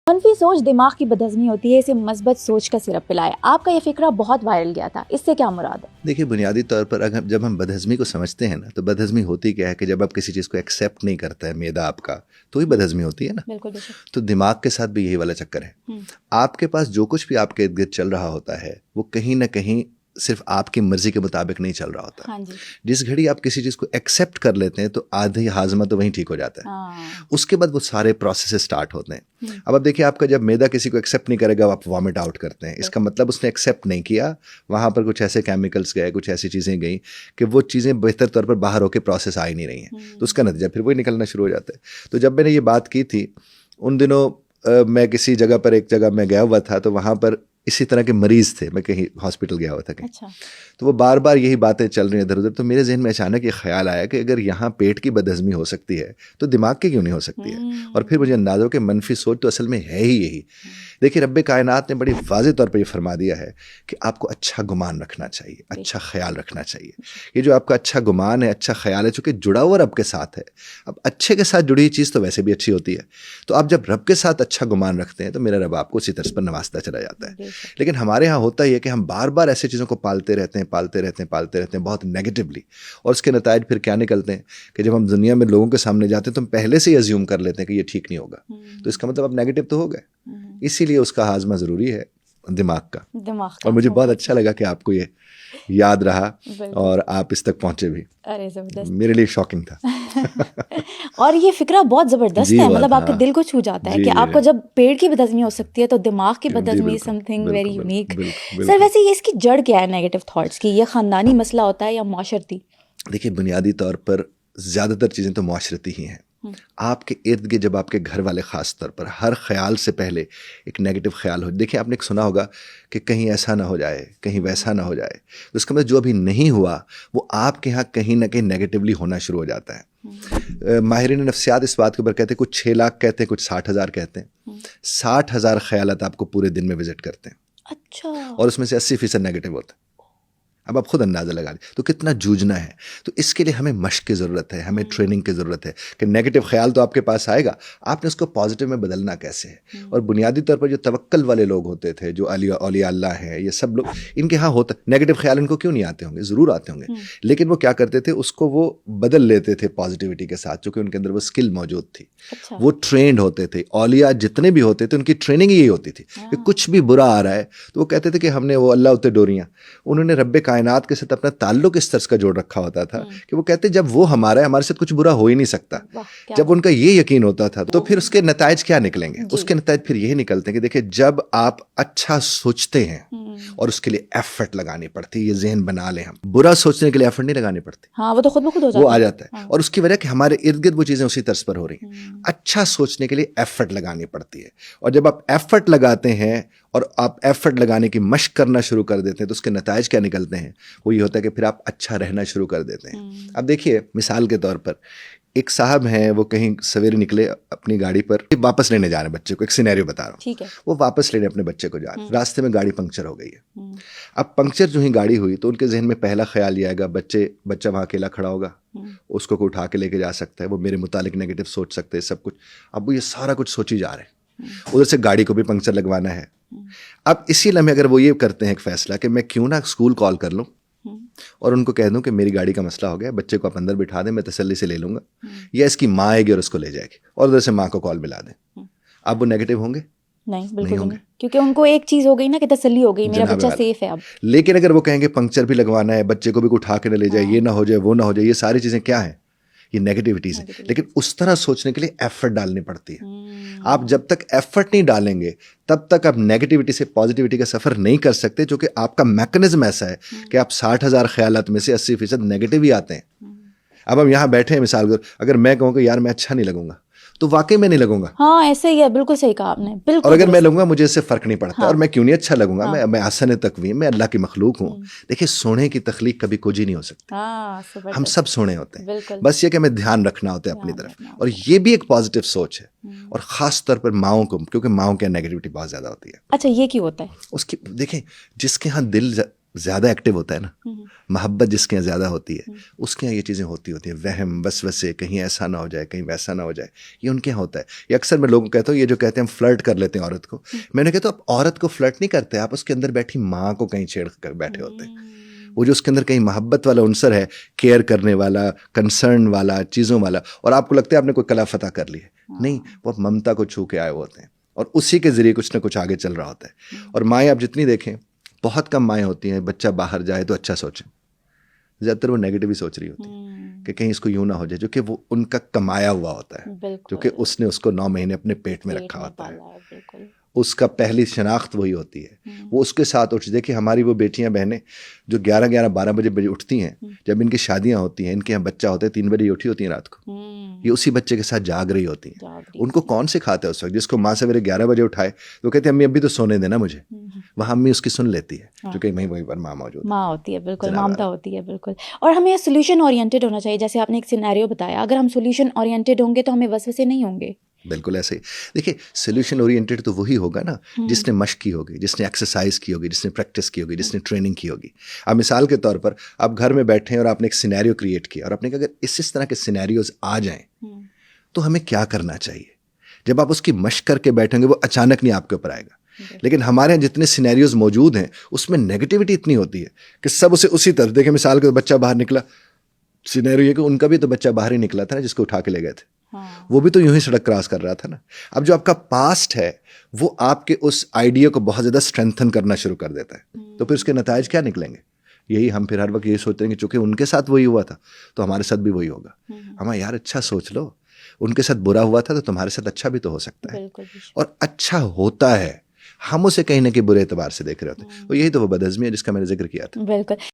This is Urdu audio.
منفی سوچ دماغ کی بدہضمی ہوتی ہے، اسے مثبت سوچ کا سرپ پلائے. آپ کا یہ فکرہ بہت وائرل گیا تھا، اس سے کیا مراد ہے؟ دیکھیے، بنیادی طور پر اگر جب ہم بدہضمی کو سمجھتے ہیں نا، تو بدہضمی ہوتی کیا ہے کہ جب آپ کسی چیز کو ایکسیپٹ نہیں کرتا ہے معدہ آپ کا، تو ہی بدہضمی ہوتی ہے نا. بالکل بے شک. تو دماغ کے ساتھ بھی یہی والا چکر ہے. آپ کے پاس جو کچھ بھی آپ کے ارد گرد چل رہا ہوتا ہے وہ کہیں نہ کہیں صرف آپ کی مرضی کے مطابق نہیں چل رہا ہوتا. ہاں جی. جس گھڑی آپ کسی چیز کو ایکسیپٹ کر لیتے ہیں تو آدھی ہاضمہ تو وہیں ٹھیک ہو جاتا ہے. اس کے بعد وہ سارے پروسیسز سٹارٹ ہوتے ہیں. اب آپ دیکھیے، آپ کا جب معدہ کسی کو ایکسیپٹ نہیں کرے گا آپ وامٹ آؤٹ کرتے ہیں. اس کا مطلب اس نے ایکسیپٹ نہیں کیا، وہاں پر کچھ ایسے کیمیکلس گئے، کچھ ایسی چیزیں گئیں کہ وہ چیزیں بہتر طور پر باہر ہو کے پروسیس آ ہی نہیں رہی ہیں. تو اس کا نتیجہ پھر وہی نکلنا شروع ہو جاتا ہے. تو جب میں نے یہ بات کی تھی ان دنوں میں کسی جگہ پر، ایک جگہ میں گیا ہوا تھا، تو وہاں پر اسی طرح کے مریض تھے. میں کہیں ہاسپٹل گیا ہوا تھا کہیں. اچھا. تو وہ بار بار یہی باتیں چل رہی ہیں ادھر ادھر. تو میرے ذہن میں اچانک یہ خیال آیا کہ اگر یہاں پیٹ کی بدہضمی ہو سکتی ہے تو دماغ کی کیوں نہیں ہو سکتی ہے. اور پھر مجھے اندازہ ہو کہ منفی سوچ تو اصل میں ہے ہی یہی. دیکھیے، رب کائنات نے بڑی واضح طور پر یہ فرما دیا ہے کہ آپ کو اچھا گمان رکھنا چاہیے، اچھا خیال رکھنا چاہیے. یہ جو آپ کا اچھا گمان ہے، اچھا خیال ہے، چونکہ جڑا ہوا رب کے ساتھ ہے. اب اچھے کے ساتھ جڑی ہوئی چیز تو ویسے بھی اچھی ہوتی ہے. تو آپ جب رب کے ساتھ اچھا گمان رکھتے ہیں تو میرا رب آپ کو اسی طرز پر نوازتا چلا جاتا ہے. لیکن ہمارے ہاں ہوتا ہی ہے کہ ہم بار بار ایسے چیزوں کو پالتے رہتے ہیں بہت نیگیٹولی. اور اس کے نتائج پھر کیا نکلتے ہیں کہ جب ہم دنیا میں لوگوں کے سامنے جاتے ہیں تو ہم پہلے سے ہی ازیوم کر لیتے ہیں کہ یہ ٹھیک نہیں ہوگا. تو اس کا مطلب اب نیگیٹو تو ہو گئے. اسی لیے اس کا ہاضمہ ضروری ہے دماغ کا. اور مجھے بہت اچھا لگا کہ آپ کو یہ یاد رہا اور آپ اس تک پہنچے بھی. ارے زبردست، میرے لیے شاکنگ تھا. اور یہ فکرہ بہت زبردست ہے، مطلب آپ کے دل کو چھو جاتا ہے کہ آپ کو جب پیٹ کی بدہضمی ہو سکتی ہے تو دماغ کی بدہضمی سم تھنگ ویری یونیک. سر ویسے یہ اس کی جڑ کیا ہے نیگیٹو تھاٹس کی؟ یہ خاندانی مسئلہ ہوتا ہے یا معاشرتی؟ دیکھیے، بنیادی طور پر زیادہ تر چیزیں تو معاشرتی ہی ہیں. آپ کے ارد گرد جب آپ کے گھر والے خاص طور پر ہر خیال سے پہلے ایک نیگیٹو خیال ہو. دیکھیں، آپ نے ایک سنا ہوگا کہ کہیں ایسا نہ ہو جائے، کہیں ویسا نہ ہو جائے. تو اس کا مطلب جو ابھی نہیں ہوا وہ آپ کے ہاں کہیں نہ کہیں نیگیٹولی ہونا شروع ہو جاتا ہے. ماہرین نفسیات اس بات کے اوپر کہتے ہیں، کچھ 6 لاکھ کہتے ہیں، کچھ 60,000 کہتے ہیں. 60,000 خیالات آپ کو پورے دن میں وزٹ کرتے ہیں. اچھا. اور اس میں سے 80% نیگیٹو ہوتا ہے. اب آپ خود اندازہ لگا لیں تو کتنا جوجنا ہے. تو اس کے لیے ہمیں مشق کی ضرورت ہے، ہمیں ٹریننگ کی ضرورت ہے کہ نیگیٹو خیال تو آپ کے پاس آئے گا، آپ نے اس کو پازیٹیو میں بدلنا کیسے ہے. اور بنیادی طور پر جو توکل والے لوگ ہوتے تھے، جو اولیاء اللہ ہیں، یہ سب لوگ ان کے ہاں ہوتا نیگیٹو خیال ان کو کیوں نہیں آتے ہوں گے؟ ضرور آتے ہوں گے. لیکن وہ کیا کرتے تھے، اس کو وہ بدل لیتے تھے پازیٹیوٹی کے ساتھ، چونکہ ان کے اندر وہ اسکل موجود تھی. وہ ٹرینڈ ہوتے تھے. اولیاء جتنے بھی ہوتے تھے ان کی ٹریننگ یہی ہوتی تھی کہ کچھ بھی برا آ رہا ہے تو وہ کہتے تھے کہ ہم نے وہ اللہ اتے ڈوریاں. انہوں نے رب کائنات کے ساتھ اپنا تعلق اس طرح کا جوڑ رکھا ہوتا تھا کہ وہ کہتے جب وہ ہمارا ہے، ہمارے ساتھ کچھ برا ہو ہی نہیں سکتا. جب ان کا یہ یقین ہوتا تھا تو پھر اس کے نتائج کیا نکلیں گے؟ اس کے نتائج پھر یہی نکلتے ہیں کہ دیکھیں، جب آپ اچھا سوچتے ہیں اور اس کے لیے ایفرٹ لگانی پڑتی ہے. یہ ذہن بنا لیں، ہم برا سوچنے کے لیے ایفرٹ نہیں لگانی پڑتی. ہاں، وہ تو خود بخود ہو جاتا ہے، وہ آ جاتا ہے. اور اس کی وجہ کہ ہمارے ارد گرد وہ چیزیں اسی طرز پر ہو رہی ہیں. اچھا سوچنے کے لیے ایفرٹ لگانی پڑتی ہے. اور جب آپ ایفرٹ لگاتے ہیں اور آپ ایفرٹ لگانے کی مشق کرنا شروع کر دیتے ہیں تو اس کے نتائج کیا نکلتے ہیں؟ وہ یہ ہوتا ہے کہ پھر آپ اچھا رہنا شروع کر دیتے ہیں. اب دیکھیے، مثال کے طور پر ایک صاحب ہیں، وہ کہیں سویرے نکلے اپنی گاڑی پر، واپس لینے جا رہے ہیں بچے کو. ایک سینیریو بتا رہا ہوں. وہ واپس لینے اپنے بچے کو جا رہے ہیں، راستے میں گاڑی پنکچر ہو گئی ہے. اب پنکچر جو ہی گاڑی ہوئی تو ان کے ذہن میں پہلا خیال یہ آئے گا، بچہ وہاں اکیلا کھڑا ہوگا، اس کو کوئی اٹھا کے لے کے جا سکتا ہے، وہ میرے متعلق نیگیٹو سوچ سکتے ہیں، سب کچھ. اب وہ یہ سارا کچھ سوچی جا رہے ہیں. ادھر سے گاڑی کو بھی پنکچر لگوانا ہے. اب اسی لمحے اگر وہ یہ کرتے ہیں ایک فیصلہ کہ میں کیوں نہ اسکول کال کر لوں اور ان کو کہہ دوں کہ میری گاڑی کا مسئلہ ہو گیا، بچے کو آپ اندر بٹھا دیں، میں تسلی سے لے لوں گا، یا اس کی ماں آئے گی اور اس کو لے جائے گی، اور ادھر سے ماں کو کال ملا دیں. اب وہ نیگیٹو ہوں گے؟ نہیں، بالکل نہیں، کیونکہ ان کو ایک چیز ہو گئی نا کہ تسلی ہو گئی، میرا بچہ سیف ہے اب. لیکن اگر وہ کہیں گے پنکچر بھی لگوانا ہے، بچے کو بھی اٹھا کے نہ لے جائے، یہ نہ ہو جائے، وہ نہ ہو جائے، یہ ساری چیزیں کیا ہیں؟ یہ نیگیٹیوٹیز ہیں. لیکن اس طرح سوچنے کے لیے ایفرٹ ڈالنی پڑتی ہے. آپ جب تک ایفرٹ نہیں ڈالیں گے تب تک آپ نیگیٹیوٹی سے پازیٹیوٹی کا سفر نہیں کر سکتے، چونکہ آپ کا میکنزم ایسا ہے کہ آپ 60,000 خیالات میں سے 80% نیگیٹو ہی آتے ہیں. اب ہم یہاں بیٹھے ہیں، مثال اگر میں کہوں کہ یار میں اچھا نہیں لگوں گا تو واقعی میں نہیں لگوں گا. ہاں، ایسے ہی ہے، بالکل صحیح کہا آپ نے، بالکل. اور اگر میں لوں گا مجھے اس سے فرق نہیں پڑتا. اور میں کیوں نہیں اچھا لگوں گا؟ میں احسن تقویم، میں اللہ کی مخلوق ہوں. دیکھیے، سونے کی تخلیق کبھی کچھ نہیں ہو سکتی. ہم سب سونے ہوتے ہیں، بس یہ کہ ہمیں دھیان رکھنا ہوتا ہے اپنی طرف. اور یہ بھی ایک پازیٹیو سوچ ہے، اور خاص طور پر ماؤں کو، کیونکہ ماؤں کے نیگیٹیوٹی بہت زیادہ ہوتی ہے. اچھا، یہ کیوں ہوتا ہے؟ اس کی دیکھیں، جس کے ہاں دل زیادہ ایکٹیو ہوتا ہے نا, محبت جس کے یہاں زیادہ ہوتی ہے اس کے یہاں یہ چیزیں ہوتی ہیں, وہم وسوسے, کہیں ایسا نہ ہو جائے کہیں ویسا نہ ہو جائے, یہ ان کے یہاں ہوتا ہے. یہ اکثر میں لوگوں کو کہتا ہوں, یہ جو کہتے ہیں ہم فلرٹ کر لیتے ہیں عورت کو, میں نے کہتا ہوں آپ عورت کو فلرٹ نہیں کرتے, آپ اس کے اندر بیٹھی ماں کو کہیں چھیڑ کر بیٹھے ہوتے ہیں. وہ جو اس کے اندر کہیں محبت والا عنصر ہے, کیئر کرنے والا, کنسرن والا, چیزوں والا, اور آپ کو لگتا ہے آپ نے کوئی کلا فتح کر لی ہے, نہیں, وہ ممتا کو چھو کے آئے ہوتے ہیں اور اسی کے ذریعے کچھ نہ کچھ آگے چل رہا ہوتا ہے. اور مائیں آپ جتنی دیکھیں, بہت کم مائیں ہوتی ہیں بچہ باہر جائے تو اچھا سوچیں, زیادہ تر وہ نیگیٹو ہی سوچ رہی ہوتی ہیں کہ کہیں اس کو یوں نہ ہو جائے, جو کہ وہ ان کا کمایا ہوا ہوتا ہے, جو کہ اس نے اس کو 9 مہینے اپنے پیٹ میں رکھا ہوتا ہے. اس کا پہلی شناخت وہی ہوتی ہے, وہ اس کے ساتھ اٹھ. دیکھیں ہماری وہ بیٹیاں بہنیں جو 11-12 بجے اٹھتی ہیں, جب ان کی شادیاں ہوتی ہیں, ان کے یہاں بچہ ہوتا ہے 3 بجے اٹھی ہوتی ہیں رات کو, یہ اسی بچے کے ساتھ جاگ رہی ہوتی ہیں. ان کو کون سکھاتا ہے اس وقت, جس کو ماں سویرے 11 بجے اٹھائے تو کہتے ہیں امی ابھی تو سونے دینا مجھے, وہاں امی اس کی سن لیتی ہے, جو کہ وہیں پر ماں موجود ہے, ماں ہوتی ہے, بالکل مامتا ہوتی ہے, بالکل. اور ہمیں سولوشن اورینٹیڈ ہونا چاہیے, جیسے آپ نے ایک سینیریو بتایا, اگر ہم سولوشن اورینٹیڈ ہوں گے تو ہمیں وسوسے نہیں ہوں گے. بالکل ایسے ہی. دیکھیے سولوشن اورینٹیڈ تو وہی ہوگا نا جس نے مشق کی ہوگی, جس نے ایکسرسائز کی ہوگی, جس نے پریکٹس کی ہوگی, جس نے ٹریننگ کی ہوگی. اب مثال کے طور پر آپ گھر میں بیٹھے ہیں اور آپ نے ایک سینیریو کریٹ کیا, اور آپ نے کہا اگر اس طرح کے سینیریوز آ جائیں تو ہمیں کیا کرنا چاہیے. جب آپ اس کی مشق کر کے بیٹھیں گے وہ اچانک نہیں آپ کے اوپر آئے گا. لیکن ہمارے یہاں جتنے سینیریوز موجود ہیں اس میں نیگیٹیوٹی اتنی ہوتی ہے کہ سب اسے اسی طرف دیکھیں. مثال کے بچہ باہر نکلا, سینیریو یہ کہ ان کا بھی تو بچہ باہر ہی نکلا تھا نا جس کو اٹھا کے لے گئے تھے, وہ بھی تو یوں ہی سڑک کراس کر رہا تھا نا. اب جو آپ کا پاسٹ ہے وہ آپ کے اس آئیڈیا کو بہت زیادہ اسٹرینتھن کرنا شروع کر دیتا ہے, تو پھر اس کے نتائج کیا نکلیں گے. یہی ہم پھر ہر وقت یہی سوچتے ہیں کہ چونکہ ان کے ساتھ وہی ہوا تھا تو ہمارے ساتھ بھی وہی ہوگا. ہمیں یار اچھا سوچ لو, ان کے ساتھ برا ہوا تھا تو تمہارے ساتھ اچھا بھی تو ہو سکتا ہے, اور اچھا ہوتا ہے. ہم اسے کہیں نہ کہیں برے اعتبار سے دیکھ رہے ہوتے ہیں, اور یہی تو وہ بدہضمی ہے جس کا میں نے ذکر کیا تھا. بالکل.